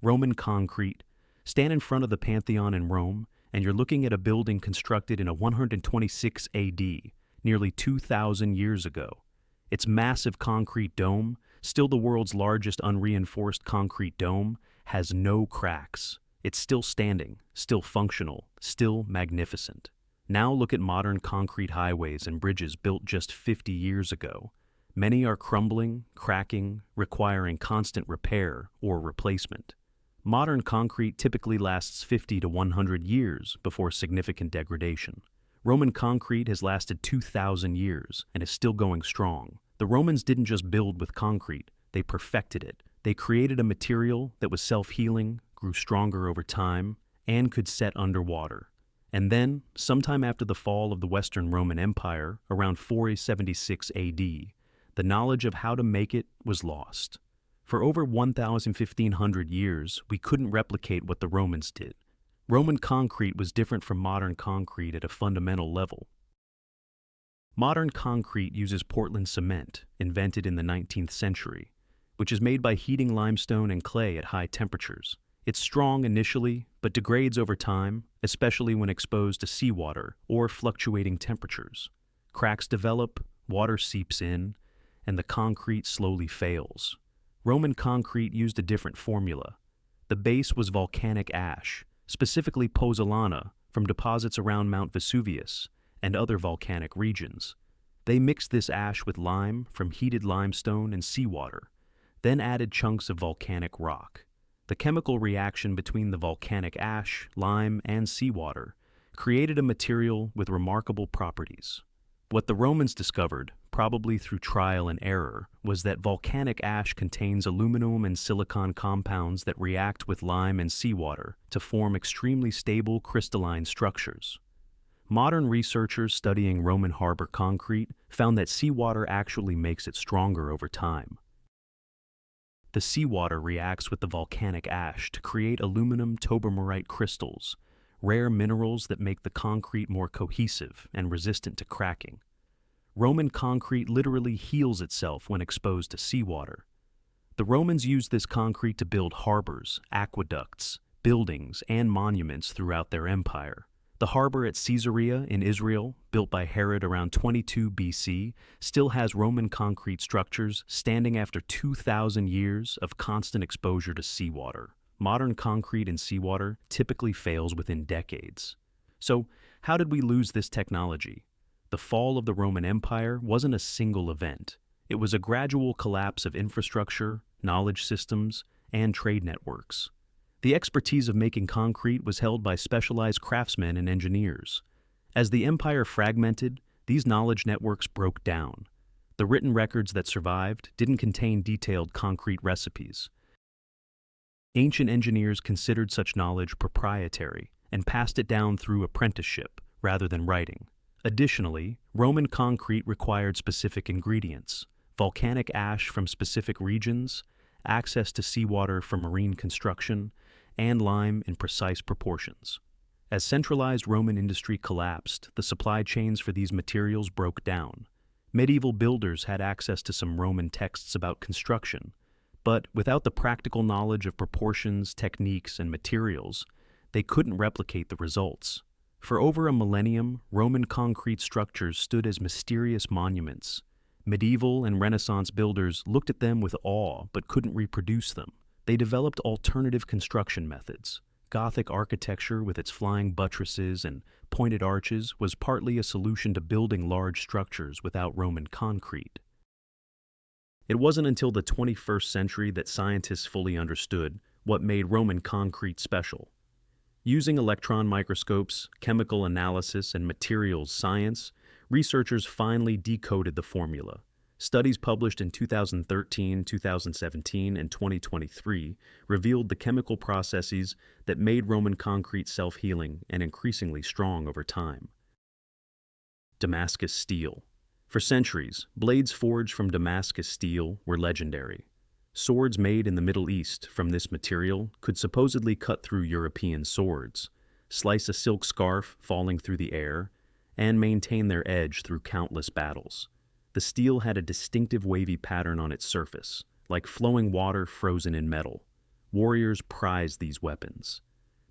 Roman concrete. Stand in front of the Pantheon in Rome, and you're looking at a building constructed in 126 AD, nearly 2,000 years ago. Its massive concrete dome, still the world's largest unreinforced concrete dome, has no cracks. It's still standing, still functional, still magnificent. Now look at modern concrete highways and bridges built just 50 years ago. Many are crumbling, cracking, requiring constant repair or replacement. Modern concrete typically lasts 50 to 100 years before significant degradation. Roman concrete has lasted 2,000 years and is still going strong. The Romans didn't just build with concrete, they perfected it. They created a material that was self-healing, grew stronger over time, and could set underwater. And then, sometime after the fall of the Western Roman Empire, around 476 AD, the knowledge of how to make it was lost. For over 1,500 years, we couldn't replicate what the Romans did. Roman concrete was different from modern concrete at a fundamental level. Modern concrete uses Portland cement, invented in the 19th century, which is made by heating limestone and clay at high temperatures. It's strong initially, but degrades over time, especially when exposed to seawater or fluctuating temperatures. Cracks develop, water seeps in, and the concrete slowly fails. Roman concrete used a different formula. The base was volcanic ash, specifically pozzolana, from deposits around Mount Vesuvius and other volcanic regions. They mixed this ash with lime from heated limestone and seawater, then added chunks of volcanic rock. The chemical reaction between the volcanic ash, lime, and seawater created a material with remarkable properties. What the Romans discovered, probably through trial and error, was that volcanic ash contains aluminum and silicon compounds that react with lime and seawater to form extremely stable crystalline structures. Modern researchers studying Roman harbor concrete found that seawater actually makes it stronger over time. The seawater reacts with the volcanic ash to create aluminum tobermorite crystals, rare minerals that make the concrete more cohesive and resistant to cracking. Roman concrete literally heals itself when exposed to seawater. The Romans used this concrete to build harbors, aqueducts, buildings, and monuments throughout their empire. The harbor at Caesarea in Israel, built by Herod around 22 BC, still has Roman concrete structures standing after 2,000 years of constant exposure to seawater. Modern concrete in seawater typically fails within decades. So, how did we lose this technology? The fall of the Roman Empire wasn't a single event. It was a gradual collapse of infrastructure, knowledge systems, and trade networks. The expertise of making concrete was held by specialized craftsmen and engineers. As the empire fragmented, these knowledge networks broke down. The written records that survived didn't contain detailed concrete recipes. Ancient engineers considered such knowledge proprietary and passed it down through apprenticeship rather than writing. Additionally, Roman concrete required specific ingredients: volcanic ash from specific regions, access to seawater for marine construction, and lime in precise proportions. As centralized Roman industry collapsed, the supply chains for these materials broke down. Medieval builders had access to some Roman texts about construction, but without the practical knowledge of proportions, techniques, and materials, they couldn't replicate the results. For over a millennium, Roman concrete structures stood as mysterious monuments. Medieval and Renaissance builders looked at them with awe but couldn't reproduce them. They developed alternative construction methods. Gothic architecture with its flying buttresses and pointed arches was partly a solution to building large structures without Roman concrete. It wasn't until the 21st century that scientists fully understood what made Roman concrete special. Using electron microscopes, chemical analysis, and materials science, researchers finally decoded the formula. Studies published in 2013, 2017, and 2023 revealed the chemical processes that made Roman concrete self-healing and increasingly strong over time. Damascus Steel. For centuries, blades forged from Damascus steel were legendary. Swords made in the Middle East from this material could supposedly cut through European swords, slice a silk scarf falling through the air, and maintain their edge through countless battles. The steel had a distinctive wavy pattern on its surface, like flowing water frozen in metal. Warriors prized these weapons.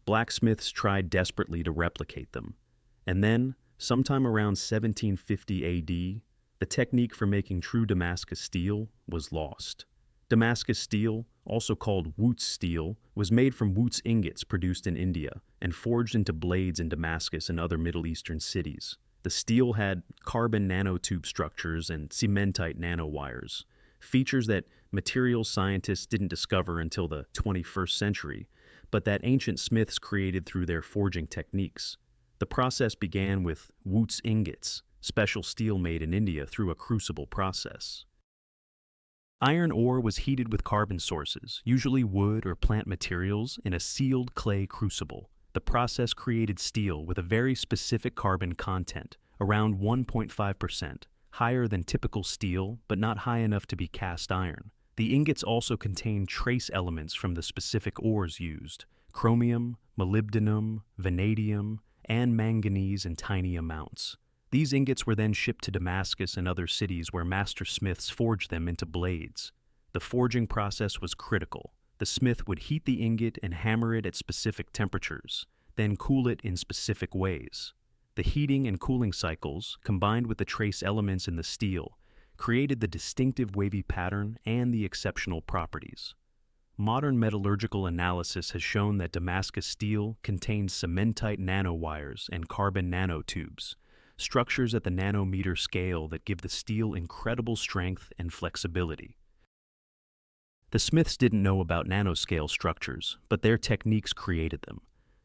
Blacksmiths tried desperately to replicate them. And then, sometime around 1750 AD, the technique for making true Damascus steel was lost. Damascus steel, also called Wootz steel, was made from Wootz ingots produced in India and forged into blades in Damascus and other Middle Eastern cities. The steel had carbon nanotube structures and cementite nanowires, features that materials scientists didn't discover until the 21st century, but that ancient smiths created through their forging techniques. The process began with Wootz ingots, special steel made in India through a crucible process. Iron ore was heated with carbon sources, usually wood or plant materials, in a sealed clay crucible. The process created steel with a very specific carbon content, around 1.5%, higher than typical steel, but not high enough to be cast iron. The ingots also contained trace elements from the specific ores used: chromium, molybdenum, vanadium, and manganese in tiny amounts. These ingots were then shipped to Damascus and other cities where master smiths forged them into blades. The forging process was critical. The smith would heat the ingot and hammer it at specific temperatures, then cool it in specific ways. The heating and cooling cycles, combined with the trace elements in the steel, created the distinctive wavy pattern and the exceptional properties. Modern metallurgical analysis has shown that Damascus steel contains cementite nanowires and carbon nanotubes, structures at the nanometer scale that give the steel incredible strength and flexibility. The smiths didn't know about nanoscale structures, but their techniques created them.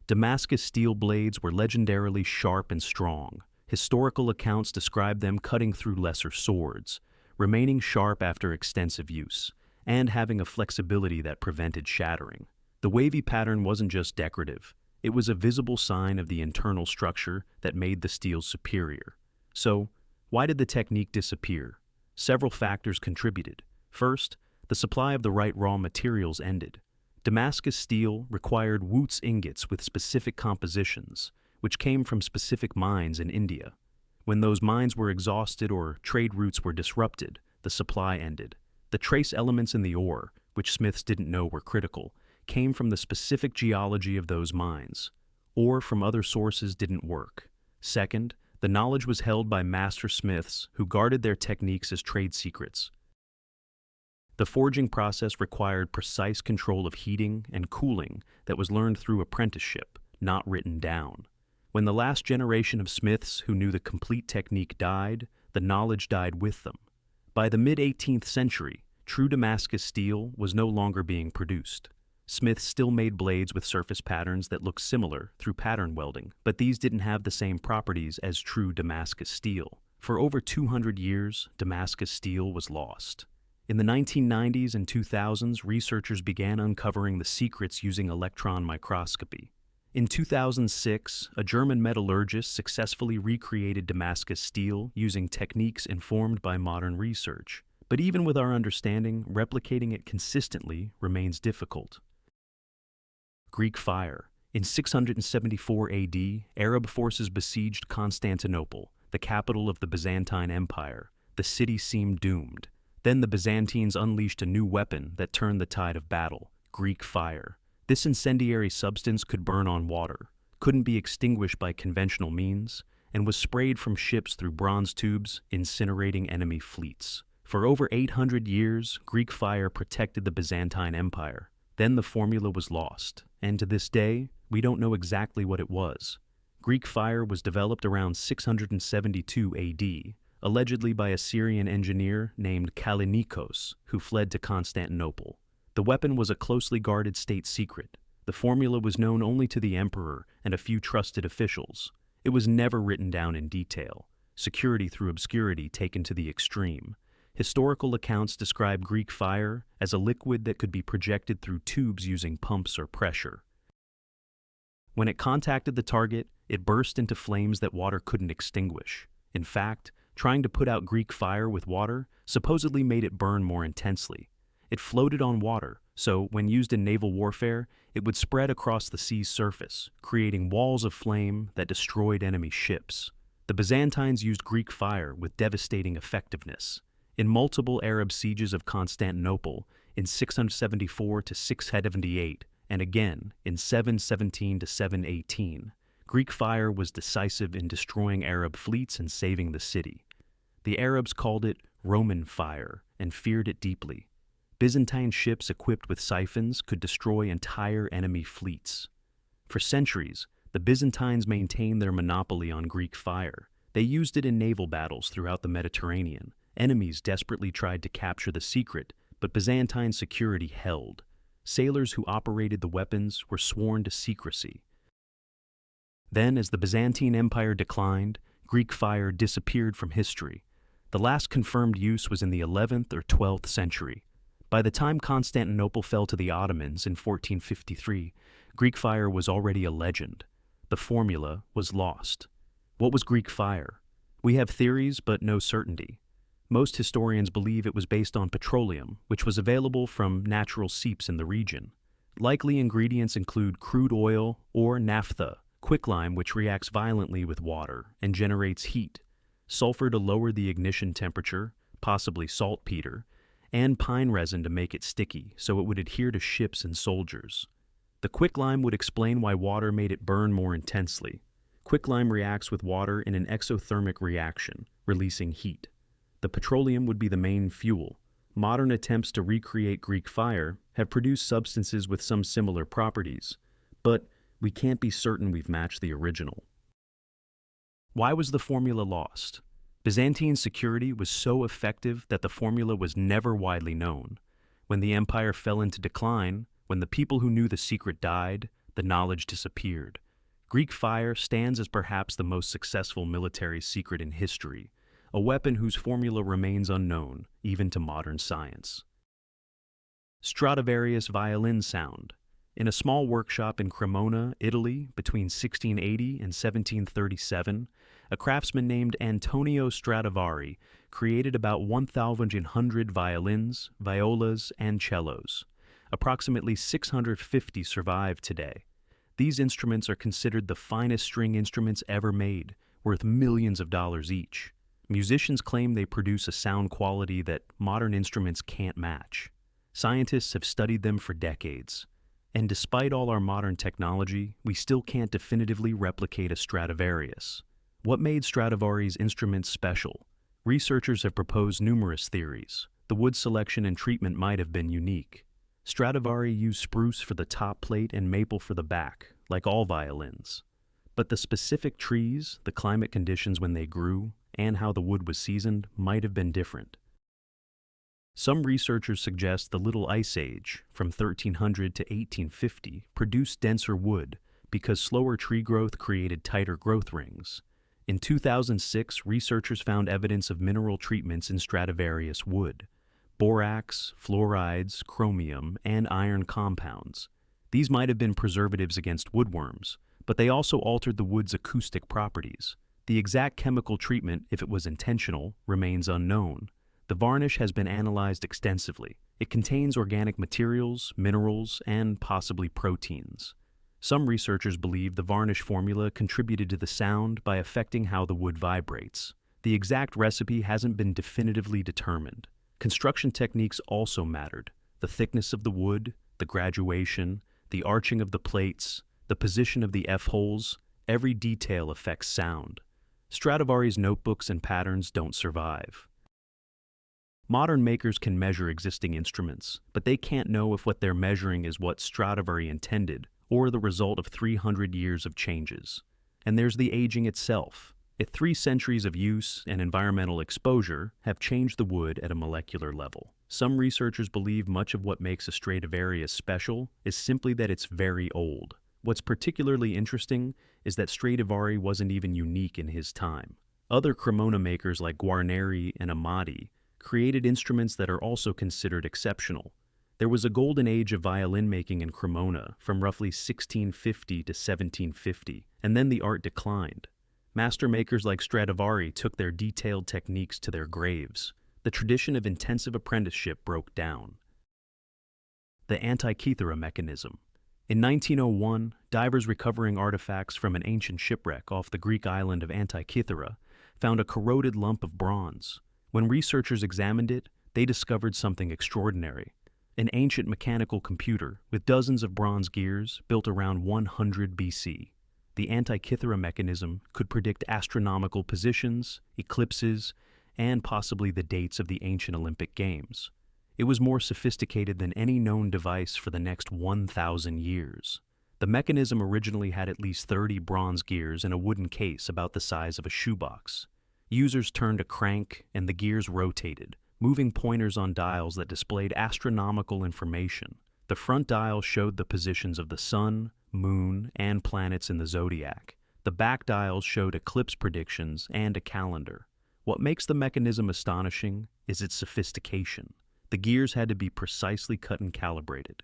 Damascus steel blades were legendarily sharp and strong. Historical accounts describe them cutting through lesser swords, remaining sharp after extensive use, and having a flexibility that prevented shattering. The wavy pattern wasn't just decorative. It was a visible sign of the internal structure that made the steel superior. So, why did the technique disappear? Several factors contributed. First, the supply of the right raw materials ended. Damascus steel required Wootz ingots with specific compositions, which came from specific mines in India. When those mines were exhausted or trade routes were disrupted, the supply ended. The trace elements in the ore, which smiths didn't know were critical, came from the specific geology of those mines. Ore from other sources didn't work. Second, the knowledge was held by master smiths who guarded their techniques as trade secrets. The forging process required precise control of heating and cooling that was learned through apprenticeship, not written down. When the last generation of smiths who knew the complete technique died, the knowledge died with them. By the mid-18th century, true Damascus steel was no longer being produced. Smiths still made blades with surface patterns that looked similar through pattern welding, but these didn't have the same properties as true Damascus steel. For over 200 years, Damascus steel was lost. In the 1990s and 2000s, researchers began uncovering the secrets using electron microscopy. In 2006, a German metallurgist successfully recreated Damascus steel using techniques informed by modern research. But even with our understanding, replicating it consistently remains difficult. Greek fire. In 674 AD, Arab forces besieged Constantinople, the capital of the Byzantine Empire. The city seemed doomed. Then the Byzantines unleashed a new weapon that turned the tide of battle: Greek fire. This incendiary substance could burn on water, couldn't be extinguished by conventional means, and was sprayed from ships through bronze tubes, incinerating enemy fleets. For over 800 years, Greek fire protected the Byzantine Empire. Then the formula was lost, and to this day, we don't know exactly what it was. Greek fire was developed around 672 AD, allegedly by a Syrian engineer named Kallinikos, who fled to Constantinople. The weapon was a closely guarded state secret. The formula was known only to the emperor and a few trusted officials. It was never written down in detail, security through obscurity taken to the extreme. Historical accounts describe Greek fire as a liquid that could be projected through tubes using pumps or pressure. When it contacted the target, it burst into flames that water couldn't extinguish. In fact, trying to put out Greek fire with water supposedly made it burn more intensely. It floated on water, so when used in naval warfare, it would spread across the sea's surface, creating walls of flame that destroyed enemy ships. The Byzantines used Greek fire with devastating effectiveness. In multiple Arab sieges of Constantinople, in 674 to 678, and again in 717 to 718. Greek fire was decisive in destroying Arab fleets and saving the city. The Arabs called it Roman fire and feared it deeply. Byzantine ships equipped with siphons could destroy entire enemy fleets. For centuries, the Byzantines maintained their monopoly on Greek fire. They used it in naval battles throughout the Mediterranean. Enemies desperately tried to capture the secret, but Byzantine security held. Sailors who operated the weapons were sworn to secrecy. Then, as the Byzantine Empire declined, Greek fire disappeared from history. The last confirmed use was in the 11th or 12th century. By the time Constantinople fell to the Ottomans in 1453, Greek fire was already a legend. The formula was lost. What was Greek fire? We have theories, but no certainty. Most historians believe it was based on petroleum, which was available from natural seeps in the region. Likely ingredients include crude oil or naphtha, quicklime which reacts violently with water and generates heat, sulfur to lower the ignition temperature, possibly saltpeter, and pine resin to make it sticky so it would adhere to ships and soldiers. The quicklime would explain why water made it burn more intensely. Quicklime reacts with water in an exothermic reaction, releasing heat. The petroleum would be the main fuel. Modern attempts to recreate Greek fire have produced substances with some similar properties, but we can't be certain we've matched the original. Why was the formula lost? Byzantine security was so effective that the formula was never widely known. When the empire fell into decline, when the people who knew the secret died, the knowledge disappeared. Greek fire stands as perhaps the most successful military secret in history, a weapon whose formula remains unknown, even to modern science. Stradivarius violin sound. In a small workshop in Cremona, Italy, between 1680 and 1737, a craftsman named Antonio Stradivari created about 1,100 violins, violas, and cellos. Approximately 650 survive today. These instruments are considered the finest string instruments ever made, worth millions of dollars each. Musicians claim they produce a sound quality that modern instruments can't match. Scientists have studied them for decades. And despite all our modern technology, we still can't definitively replicate a Stradivarius. What made Stradivari's instruments special? Researchers have proposed numerous theories. The wood selection and treatment might have been unique. Stradivari used spruce for the top plate and maple for the back, like all violins. But the specific trees, the climate conditions when they grew, and how the wood was seasoned might have been different. Some researchers suggest the Little Ice Age, from 1300 to 1850, produced denser wood because slower tree growth created tighter growth rings. In 2006, researchers found evidence of mineral treatments in Stradivarius wood: borax, fluorides, chromium, and iron compounds. These might have been preservatives against woodworms, but they also altered the wood's acoustic properties. The exact chemical treatment, if it was intentional, remains unknown. The varnish has been analyzed extensively. It contains organic materials, minerals, and possibly proteins. Some researchers believe the varnish formula contributed to the sound by affecting how the wood vibrates. The exact recipe hasn't been definitively determined. Construction techniques also mattered. The thickness of the wood, the graduation, the arching of the plates, the position of the F-holes, every detail affects sound. Stradivari's notebooks and patterns don't survive. Modern makers can measure existing instruments, but they can't know if what they're measuring is what Stradivari intended or the result of 300 years of changes. And there's the aging itself. If 3 centuries of use and environmental exposure have changed the wood at a molecular level. Some researchers believe much of what makes a Stradivarius special is simply that it's very old. What's particularly interesting is that Stradivari wasn't even unique in his time. Other Cremona makers like Guarneri and Amati created instruments that are also considered exceptional. There was a golden age of violin making in Cremona from roughly 1650 to 1750, and then the art declined. Master makers like Stradivari took their detailed techniques to their graves. The tradition of intensive apprenticeship broke down. The Antikythera Mechanism. In 1901, divers recovering artifacts from an ancient shipwreck off the Greek island of Antikythera found a corroded lump of bronze. When researchers examined it, they discovered something extraordinary. an ancient mechanical computer with dozens of bronze gears built around 100 BC. The Antikythera Mechanism could predict astronomical positions, eclipses, and possibly the dates of the ancient Olympic Games. It was more sophisticated than any known device for the next 1,000 years. The mechanism originally had at least 30 bronze gears in a wooden case about the size of a shoebox. Users turned a crank and the gears rotated, moving pointers on dials that displayed astronomical information. The front dial showed the positions of the sun, moon, and planets in the zodiac. The back dials showed eclipse predictions and a calendar. What makes the mechanism astonishing is its sophistication. The gears had to be precisely cut and calibrated.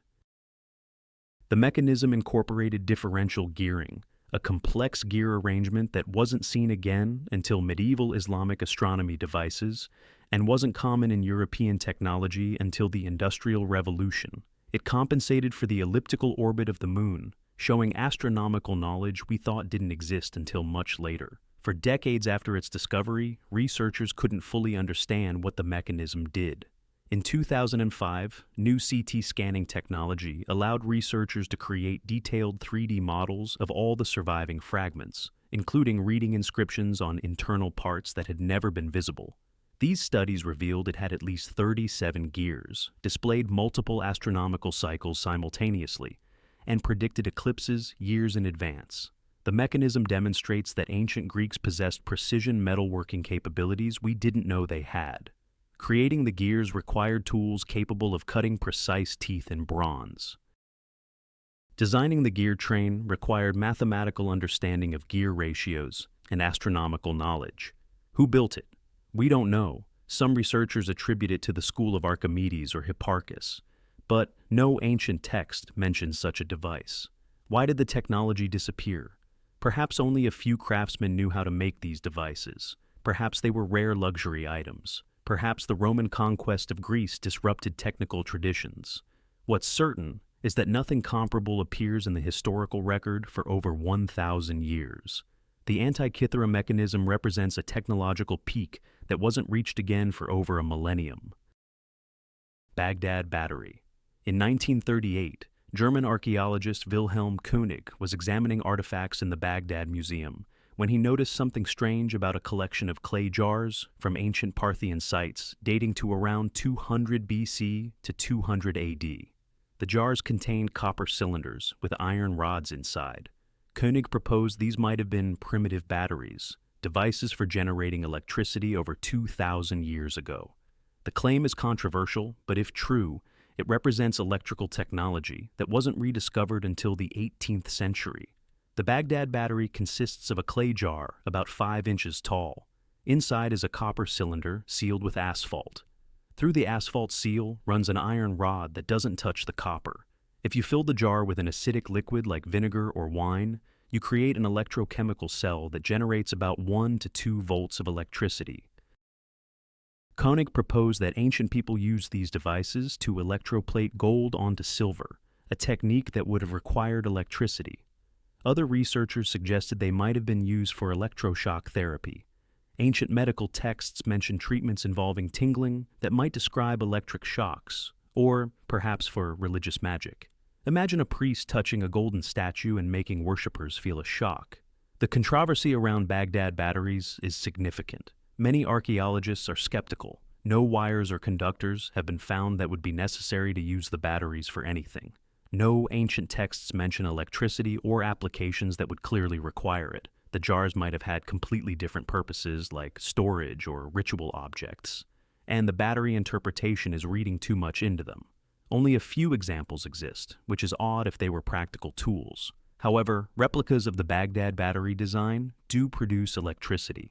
The mechanism incorporated differential gearing, a complex gear arrangement that wasn't seen again until medieval Islamic astronomy devices and wasn't common in European technology until the Industrial Revolution. It compensated for the elliptical orbit of the moon, showing astronomical knowledge we thought didn't exist until much later. For decades after its discovery, researchers couldn't fully understand what the mechanism did. In 2005, new CT scanning technology allowed researchers to create detailed 3D models of all the surviving fragments, including reading inscriptions on internal parts that had never been visible. These studies revealed it had at least 37 gears, displayed multiple astronomical cycles simultaneously, and predicted eclipses years in advance. The mechanism demonstrates that ancient Greeks possessed precision metalworking capabilities we didn't know they had. Creating the gears required tools capable of cutting precise teeth in bronze. Designing the gear train required mathematical understanding of gear ratios and astronomical knowledge. Who built it? We don't know. Some researchers attribute it to the school of Archimedes or Hipparchus, but no ancient text mentions such a device. Why did the technology disappear? Perhaps only a few craftsmen knew how to make these devices. Perhaps they were rare luxury items. Perhaps the Roman conquest of Greece disrupted technical traditions. What's certain is that nothing comparable appears in the historical record for over 1,000 years. The Antikythera Mechanism represents a technological peak that wasn't reached again for over a millennium. Baghdad Battery. In 1938, German archaeologist Wilhelm König was examining artifacts in the Baghdad Museum when he noticed something strange about a collection of clay jars from ancient Parthian sites dating to around 200 BC to 200 AD. The jars contained copper cylinders with iron rods inside. König proposed these might have been primitive batteries, devices for generating electricity over 2,000 years ago. The claim is controversial, but if true, it represents electrical technology that wasn't rediscovered until the 18th century. The Baghdad Battery consists of a clay jar about 5 inches tall. Inside is a copper cylinder sealed with asphalt. Through the asphalt seal runs an iron rod that doesn't touch the copper. If you fill the jar with an acidic liquid like vinegar or wine, you create an electrochemical cell that generates about 1 to 2 volts of electricity. König proposed that ancient people used these devices to electroplate gold onto silver, a technique that would have required electricity. Other researchers suggested they might have been used for electroshock therapy. Ancient medical texts mention treatments involving tingling that might describe electric shocks, or perhaps for religious magic. Imagine a priest touching a golden statue and making worshippers feel a shock. The controversy around Baghdad batteries is significant. Many archaeologists are skeptical. No wires or conductors have been found that would be necessary to use the batteries for anything. No ancient texts mention electricity or applications that would clearly require it. The jars might have had completely different purposes like storage or ritual objects, and the battery interpretation is reading too much into them. Only a few examples exist, which is odd if they were practical tools. However, replicas of the Baghdad Battery design do produce electricity.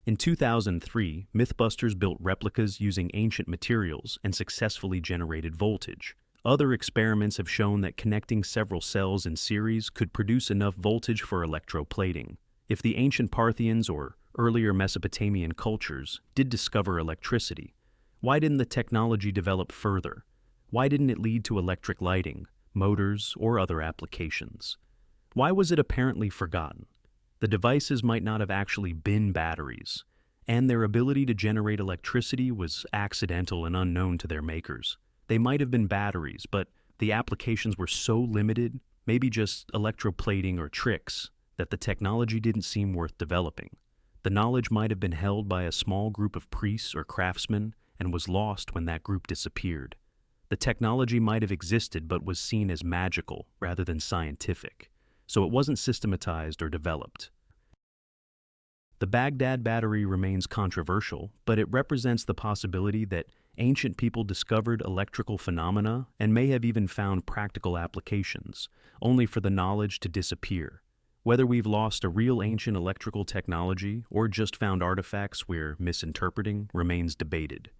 In 2003, Mythbusters built replicas using ancient materials and successfully generated voltage. Other experiments have shown that connecting several cells in series could produce enough voltage for electroplating. If the ancient Parthians or earlier Mesopotamian cultures did discover electricity, why didn't the technology develop further? Why didn't it lead to electric lighting, motors, or other applications? Why was it apparently forgotten? The devices might not have actually been batteries, and their ability to generate electricity was accidental and unknown to their makers. They might have been batteries, but the applications were so limited, maybe just electroplating or tricks, that the technology didn't seem worth developing. The knowledge might have been held by a small group of priests or craftsmen and was lost when that group disappeared. The technology might have existed but was seen as magical rather than scientific, so it wasn't systematized or developed. The Baghdad Battery remains controversial, but it represents the possibility that ancient people discovered electrical phenomena and may have even found practical applications, only for the knowledge to disappear. Whether we've lost a real ancient electrical technology or just found artifacts we're misinterpreting remains debated.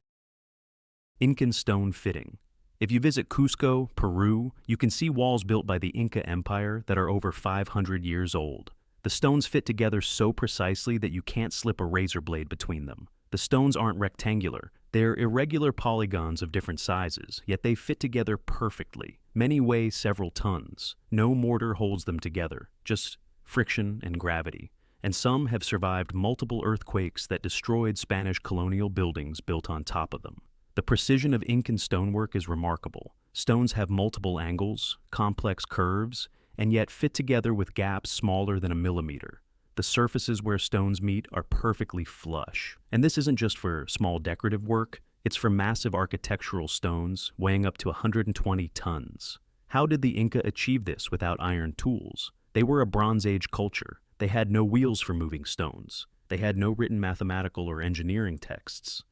Incan stone fitting. If you visit Cusco, Peru, you can see walls built by the Inca Empire that are over 500 years old. The stones fit together so precisely that you can't slip a razor blade between them. The stones aren't rectangular. They're irregular polygons of different sizes, yet they fit together perfectly. Many weigh several tons. No mortar holds them together, just friction and gravity. And some have survived multiple earthquakes that destroyed Spanish colonial buildings built on top of them. The precision of Incan stonework is remarkable. Stones have multiple angles, complex curves, and yet fit together with gaps smaller than a millimeter. The surfaces where stones meet are perfectly flush. And this isn't just for small decorative work, it's for massive architectural stones weighing up to 120 tons. How did the Inca achieve this without iron tools? They were a Bronze Age culture. They had no wheels for moving stones. They had no written mathematical or engineering texts.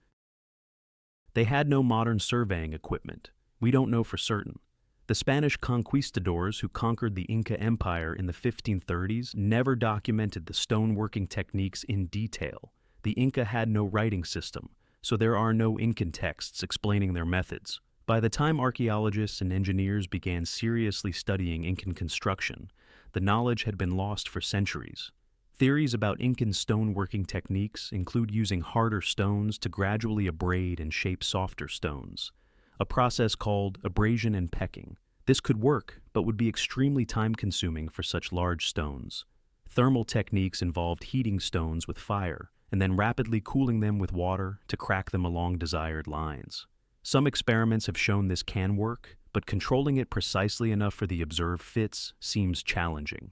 They had no modern surveying equipment. We don't know for certain. The Spanish conquistadors who conquered the Inca Empire in the 1530s never documented the stoneworking techniques in detail. The Inca had no writing system, so there are no Incan texts explaining their methods. By the time archaeologists and engineers began seriously studying Incan construction, the knowledge had been lost for centuries. Theories about Incan stoneworking techniques include using harder stones to gradually abrade and shape softer stones, a process called abrasion and pecking. This could work, but would be extremely time-consuming for such large stones. Thermal techniques involved heating stones with fire and then rapidly cooling them with water to crack them along desired lines. Some experiments have shown this can work, but controlling it precisely enough for the observed fits seems challenging.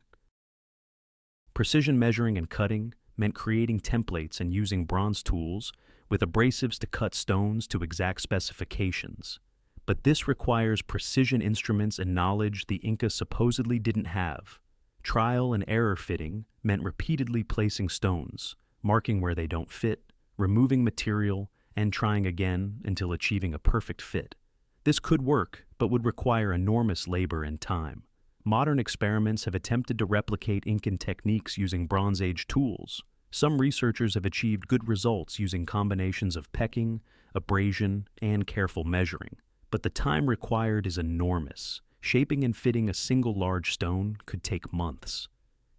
Precision measuring and cutting meant creating templates and using bronze tools with abrasives to cut stones to exact specifications. But this requires precision instruments and knowledge the Inca supposedly didn't have. Trial and error fitting meant repeatedly placing stones, marking where they don't fit, removing material, and trying again until achieving a perfect fit. This could work, but would require enormous labor and time. Modern experiments have attempted to replicate Incan techniques using Bronze Age tools. Some researchers have achieved good results using combinations of pecking, abrasion, and careful measuring. But the time required is enormous. Shaping and fitting a single large stone could take months.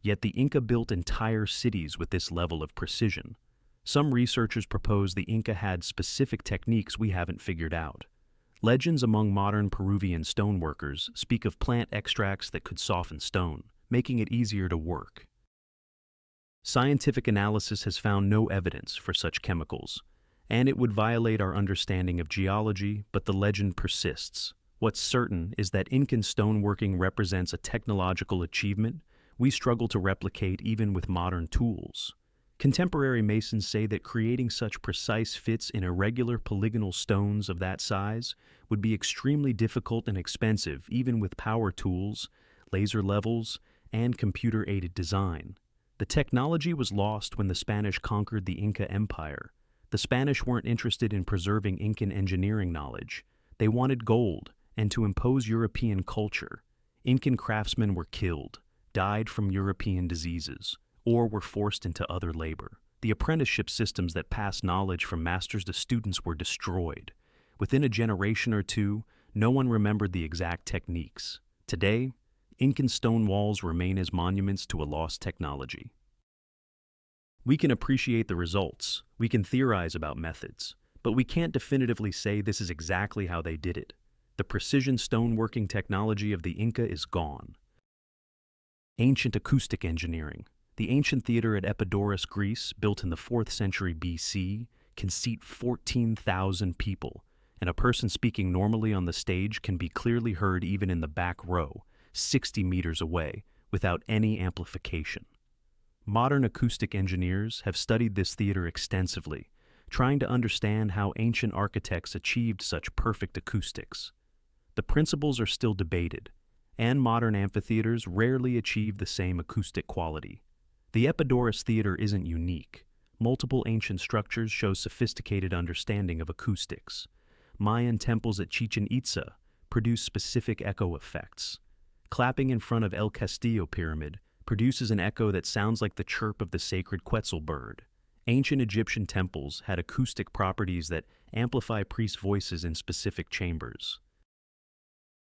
Yet the Inca built entire cities with this level of precision. Some researchers propose the Inca had specific techniques we haven't figured out. Legends among modern Peruvian stoneworkers speak of plant extracts that could soften stone, making it easier to work. Scientific analysis has found no evidence for such chemicals, and it would violate our understanding of geology, but the legend persists. What's certain is that Incan stoneworking represents a technological achievement we struggle to replicate even with modern tools. Contemporary masons say that creating such precise fits in irregular polygonal stones of that size would be extremely difficult and expensive even with power tools, laser levels, and computer-aided design. The technology was lost when the Spanish conquered the Inca Empire. The Spanish weren't interested in preserving Incan engineering knowledge. They wanted gold and to impose European culture. Incan craftsmen were killed, died from European diseases, or were forced into other labor. The apprenticeship systems that passed knowledge from masters to students were destroyed. Within a generation or two, no one remembered the exact techniques. Today, Incan stone walls remain as monuments to a lost technology. We can appreciate the results, we can theorize about methods, but we can't definitively say this is exactly how they did it. The precision stoneworking technology of the Inca is gone. Ancient acoustic engineering. The ancient theater at Epidaurus, Greece, built in the 4th century BC, can seat 14,000 people. and a person speaking normally on the stage can be clearly heard even in the back row, 60 meters away, without any amplification. Modern acoustic engineers have studied this theater extensively, trying to understand how ancient architects achieved such perfect acoustics. The principles are still debated, and modern amphitheaters rarely achieve the same acoustic quality. The Epidaurus Theater isn't unique. Multiple ancient structures show sophisticated understanding of acoustics. Mayan temples at Chichen Itza produce specific echo effects. Clapping in front of El Castillo Pyramid produces an echo that sounds like the chirp of the sacred Quetzal bird. Ancient Egyptian temples had acoustic properties that amplify priest voices in specific chambers.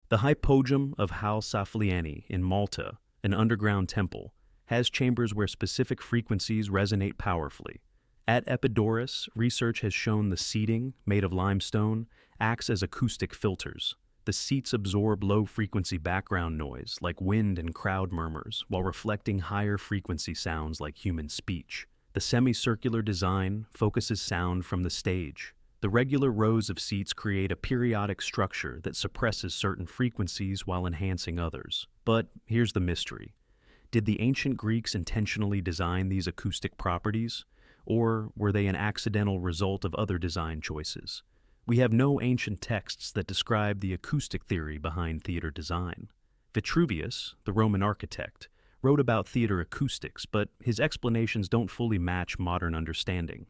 The Hypogum of Hal Saflieni in Malta, an underground temple, has chambers where specific frequencies resonate powerfully. At Epidaurus, research has shown the seating, made of limestone, acts as acoustic filters. The seats absorb low-frequency background noise, like wind and crowd murmurs, while reflecting higher-frequency sounds like human speech. The semicircular design focuses sound from the stage. The regular rows of seats create a periodic structure that suppresses certain frequencies while enhancing others. But here's the mystery. Did the ancient Greeks intentionally design these acoustic properties, or were they an accidental result of other design choices? We have no ancient texts that describe the acoustic theory behind theater design. Vitruvius, the Roman architect, wrote about theater acoustics, but his explanations don't fully match modern understanding.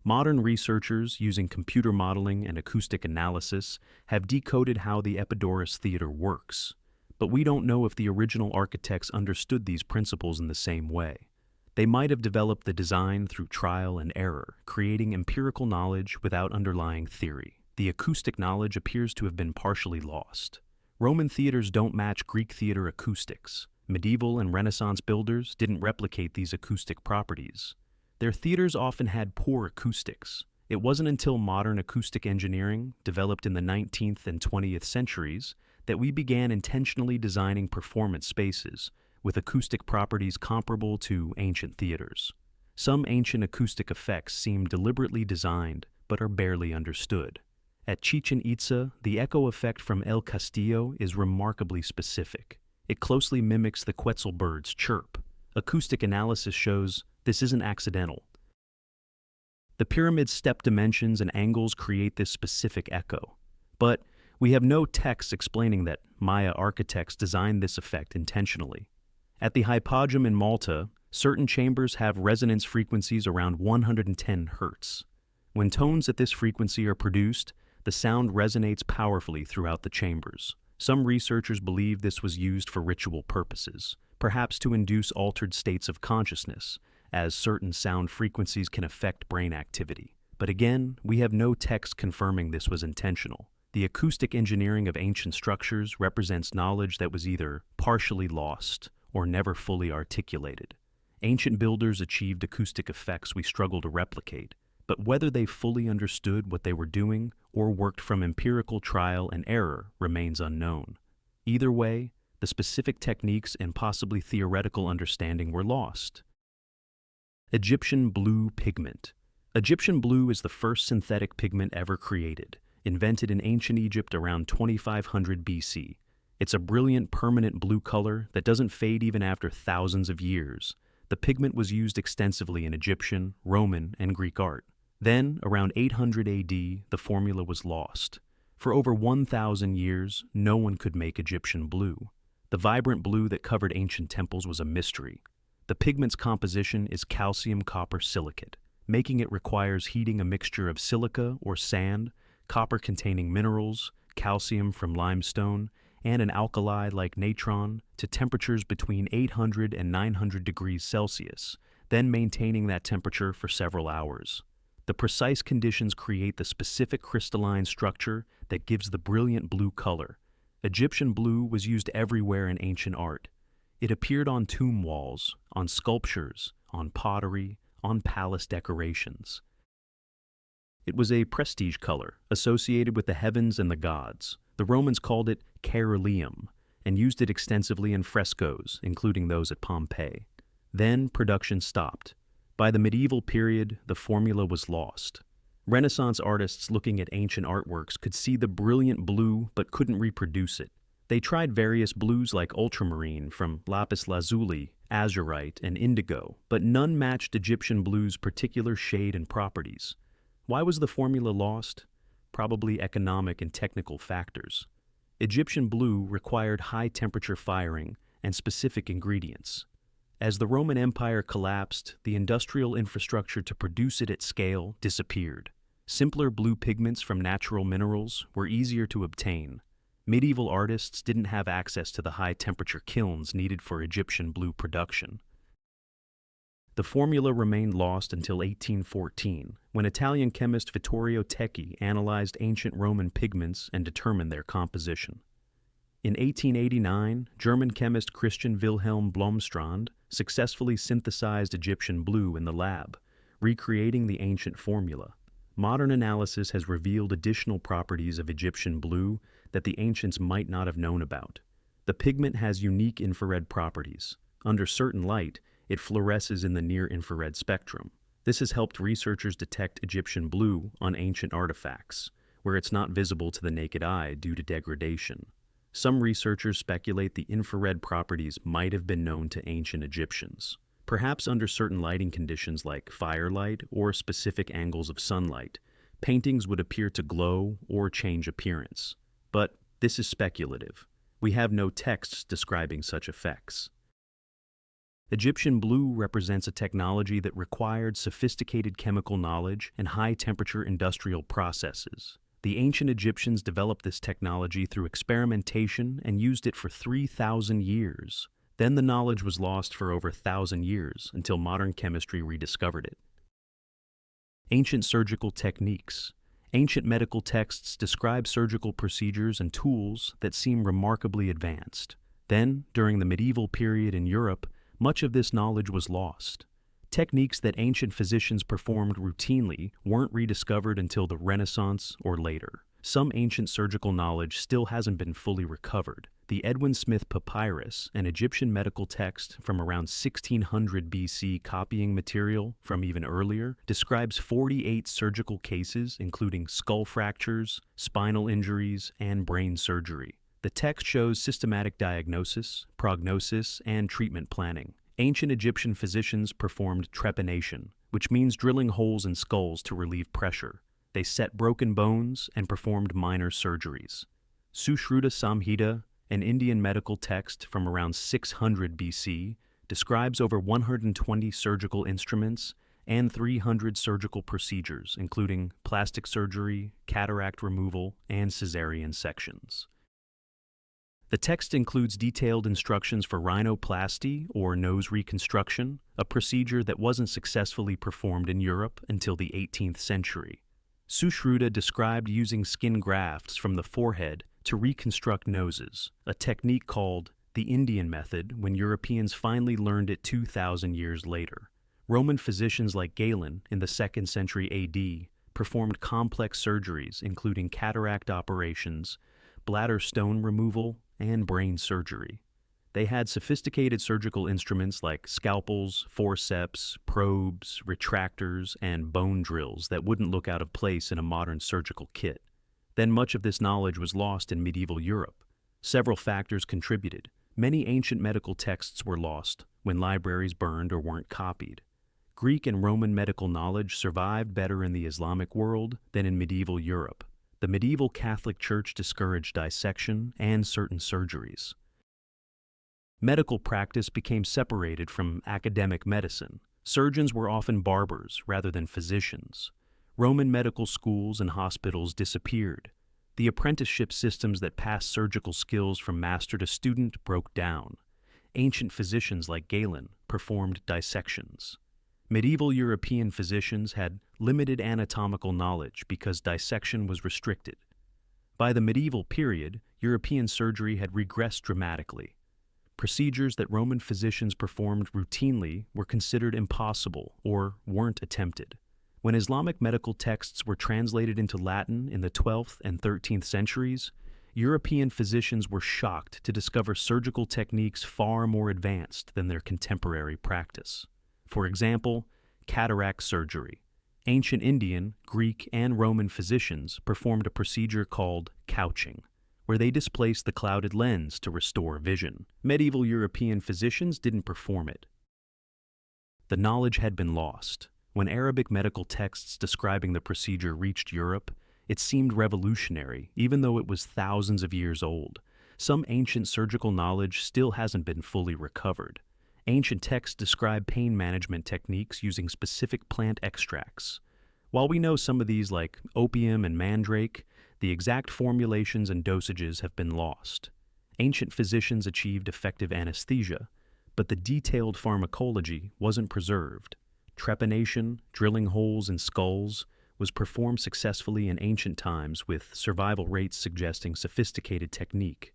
Modern researchers, using computer modeling and acoustic analysis, have decoded how the Epidaurus Theater works. But we don't know if the original architects understood these principles in the same way. They might have developed the design through trial and error, creating empirical knowledge without underlying theory. The acoustic knowledge appears to have been partially lost. Roman theaters don't match Greek theater acoustics. Medieval and Renaissance builders didn't replicate these acoustic properties. Their theaters often had poor acoustics. It wasn't until modern acoustic engineering, developed in the 19th and 20th centuries, that we began intentionally designing performance spaces with acoustic properties comparable to ancient theaters. Some ancient acoustic effects seem deliberately designed but are barely understood. At Chichen Itza, the echo effect from El Castillo is remarkably specific. It closely mimics the Quetzal bird's chirp. Acoustic analysis shows this isn't accidental. The pyramid's step dimensions and angles create this specific echo. But we have no texts explaining that Maya architects designed this effect intentionally. At the Hypogum in Malta, certain chambers have resonance frequencies around 110 Hz. When tones at this frequency are produced, the sound resonates powerfully throughout the chambers. Some researchers believe this was used for ritual purposes, perhaps to induce altered states of consciousness, as certain sound frequencies can affect brain activity. But again, we have no text confirming this was intentional. The acoustic engineering of ancient structures represents knowledge that was either partially lost or never fully articulated. Ancient builders achieved acoustic effects we struggle to replicate, but whether they fully understood what they were doing or worked from empirical trial and error remains unknown. Either way, the specific techniques and possibly theoretical understanding were lost. Egyptian blue pigment. Egyptian blue is the first synthetic pigment ever created, invented in ancient Egypt around 2500 BC. It's a brilliant permanent blue color that doesn't fade even after thousands of years. The pigment was used extensively in Egyptian, Roman, and Greek art. Then, around 800 AD, the formula was lost. For over 1,000 years, no one could make Egyptian blue. The vibrant blue that covered ancient temples was a mystery. The pigment's composition is calcium copper silicate, making it requires heating a mixture of silica or sand, copper-containing minerals, calcium from limestone, and an alkali like natron to temperatures between 800 and 900 degrees Celsius, then maintaining that temperature for several hours. The precise conditions create the specific crystalline structure that gives the brilliant blue color. Egyptian blue was used everywhere in ancient art. It appeared on tomb walls, on sculptures, on pottery, on palace decorations. It was a prestige color associated with the heavens and the gods. The Romans called it caerulum and used it extensively in frescoes, including those at Pompeii. Then production stopped. By the medieval period, the formula was lost. Renaissance artists looking at ancient artworks could see the brilliant blue but couldn't reproduce it. They tried various blues like ultramarine from lapis lazuli, azurite, and indigo, but none matched Egyptian blue's particular shade and properties. Why was the formula lost? Probably economic and technical factors. Egyptian blue required high-temperature firing and specific ingredients. As the Roman Empire collapsed, the industrial infrastructure to produce it at scale disappeared. Simpler blue pigments from natural minerals were easier to obtain. Medieval artists didn't have access to the high-temperature kilns needed for Egyptian blue production. The formula remained lost until 1814, when Italian chemist Vittorio Tecchi analyzed ancient Roman pigments and determined their composition. In 1889, German chemist Christian Wilhelm Blomstrand successfully synthesized Egyptian blue in the lab, recreating the ancient formula. Modern analysis has revealed additional properties of Egyptian blue that the ancients might not have known about. The pigment has unique infrared properties. Under certain light, it fluoresces in the near-infrared spectrum. This has helped researchers detect Egyptian blue on ancient artifacts, where it's not visible to the naked eye due to degradation. Some researchers speculate the infrared properties might have been known to ancient Egyptians. Perhaps under certain lighting conditions like firelight or specific angles of sunlight, paintings would appear to glow or change appearance. But this is speculative. We have no texts describing such effects. Egyptian blue represents a technology that required sophisticated chemical knowledge and high-temperature industrial processes. The ancient Egyptians developed this technology through experimentation and used it for 3,000 years. Then the knowledge was lost for over 1,000 years until modern chemistry rediscovered it. Ancient surgical techniques. Ancient medical texts describe surgical procedures and tools that seem remarkably advanced. Then, during the medieval period in Europe, much of this knowledge was lost. Techniques that ancient physicians performed routinely weren't rediscovered until the Renaissance or later. Some ancient surgical knowledge still hasn't been fully recovered. The Edwin Smith Papyrus, an Egyptian medical text from around 1600 BC copying material from even earlier, describes 48 surgical cases including skull fractures, spinal injuries, and brain surgery. The text shows systematic diagnosis, prognosis, and treatment planning. Ancient Egyptian physicians performed trepanation, which means drilling holes in skulls to relieve pressure. They set broken bones and performed minor surgeries. Sushruta Samhita, an Indian medical text from around 600 BC, describes over 120 surgical instruments and 300 surgical procedures, including plastic surgery, cataract removal, and cesarean sections. The text includes detailed instructions for rhinoplasty, or nose reconstruction, a procedure that wasn't successfully performed in Europe until the 18th century. Sushruta described using skin grafts from the forehead to reconstruct noses, a technique called the Indian method when Europeans finally learned it 2,000 years later. Roman physicians like Galen in the 2nd century AD performed complex surgeries including cataract operations, bladder stone removal, and brain surgery. They had sophisticated surgical instruments like scalpels, forceps, probes, retractors, and bone drills that wouldn't look out of place in a modern surgical kit. Then much of this knowledge was lost in medieval Europe. Several factors contributed. Many ancient medical texts were lost when libraries burned or weren't copied. Greek and Roman medical knowledge survived better in the Islamic world than in medieval Europe. The medieval Catholic Church discouraged dissection and certain surgeries. Medical practice became separated from academic medicine. Surgeons were often barbers rather than physicians. Roman medical schools and hospitals disappeared. The apprenticeship systems that passed surgical skills from master to student broke down. Ancient physicians like Galen performed dissections. Medieval European physicians had limited anatomical knowledge because dissection was restricted. By the medieval period, European surgery had regressed dramatically. Procedures that Roman physicians performed routinely were considered impossible or weren't attempted. When Islamic medical texts were translated into Latin in the 12th and 13th centuries, European physicians were shocked to discover surgical techniques far more advanced than their contemporary practice. For example, cataract surgery. Ancient Indian, Greek, and Roman physicians performed a procedure called couching, where they displaced the clouded lens to restore vision. Medieval European physicians didn't perform it. The knowledge had been lost. When Arabic medical texts describing the procedure reached Europe, it seemed revolutionary, even though it was thousands of years old. Some ancient surgical knowledge still hasn't been fully recovered. Ancient texts describe pain management techniques using specific plant extracts. While we know some of these, like opium and mandrake, the exact formulations and dosages have been lost. Ancient physicians achieved effective anesthesia, but the detailed pharmacology wasn't preserved. Trepanation, drilling holes in skulls, was performed successfully in ancient times, with survival rates suggesting sophisticated technique.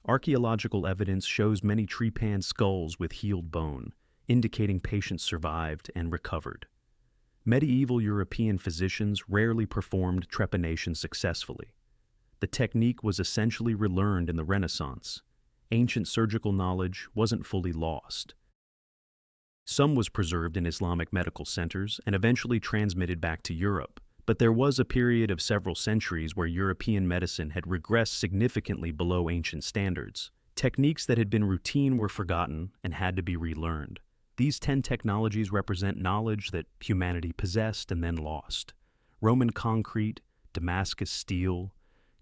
Archaeological evidence shows many trepan skulls with healed bone, indicating patients survived and recovered. Medieval European physicians rarely performed trepanation successfully. The technique was essentially relearned in the Renaissance. Ancient surgical knowledge wasn't fully lost. Some was preserved in Islamic medical centers and eventually transmitted back to Europe, but there was a period of several centuries where European medicine had regressed significantly below ancient standards. Techniques that had been routine were forgotten and had to be relearned. These 10 technologies represent knowledge that humanity possessed and then lost. Roman concrete, Damascus steel,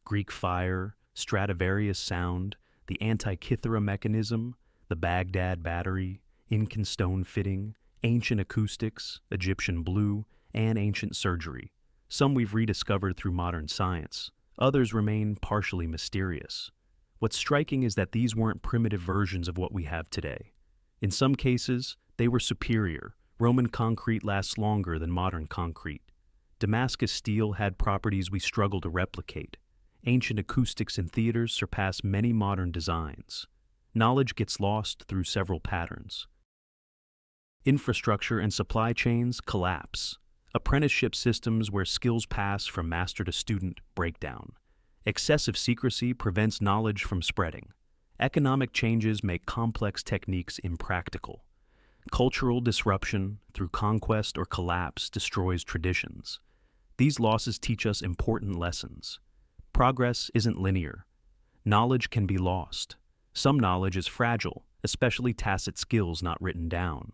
Greek fire, Stradivarius sound, the Antikythera Mechanism, the Baghdad Battery, Incan stone fitting, ancient acoustics, Egyptian blue, and ancient surgery. Some we've rediscovered through modern science. Others remain partially mysterious. What's striking is that these weren't primitive versions of what we have today. In some cases, they were superior. Roman concrete lasts longer than modern concrete. Damascus steel had properties we struggle to replicate. Ancient acoustics in theaters surpass many modern designs. Knowledge gets lost through several patterns. Infrastructure and supply chains collapse. Apprenticeship systems where skills pass from master to student break down. Excessive secrecy prevents knowledge from spreading. Economic changes make complex techniques impractical. Cultural disruption through conquest or collapse destroys traditions. These losses teach us important lessons. Progress isn't linear. Knowledge can be lost. Some knowledge is fragile, especially tacit skills not written down.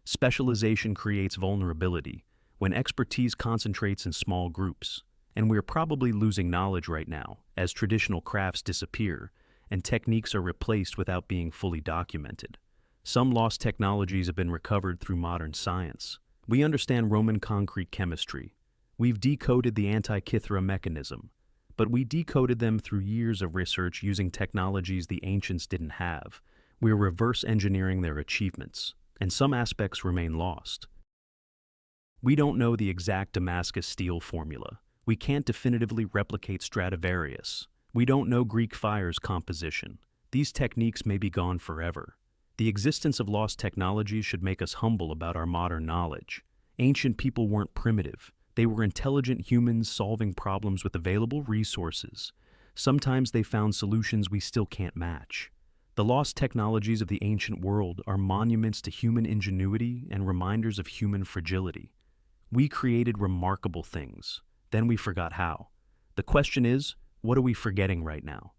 Specialization creates vulnerability when expertise concentrates in small groups. And we're probably losing knowledge right now as traditional crafts disappear and techniques are replaced without being fully documented. Some lost technologies have been recovered through modern science. We understand Roman concrete chemistry. We've decoded the Antikythera mechanism, but we decoded them through years of research using technologies the ancients didn't have. We're reverse engineering their achievements, and some aspects remain lost. We don't know the exact Damascus steel formula. We can't definitively replicate Stradivarius. We don't know Greek fire's composition. These techniques may be gone forever. The existence of lost technologies should make us humble about our modern knowledge. Ancient people weren't primitive. They were intelligent humans solving problems with available resources. Sometimes they found solutions we still can't match. The lost technologies of the ancient world are monuments to human ingenuity and reminders of human fragility. We created remarkable things. Then we forgot how. The question is, what are we forgetting right now?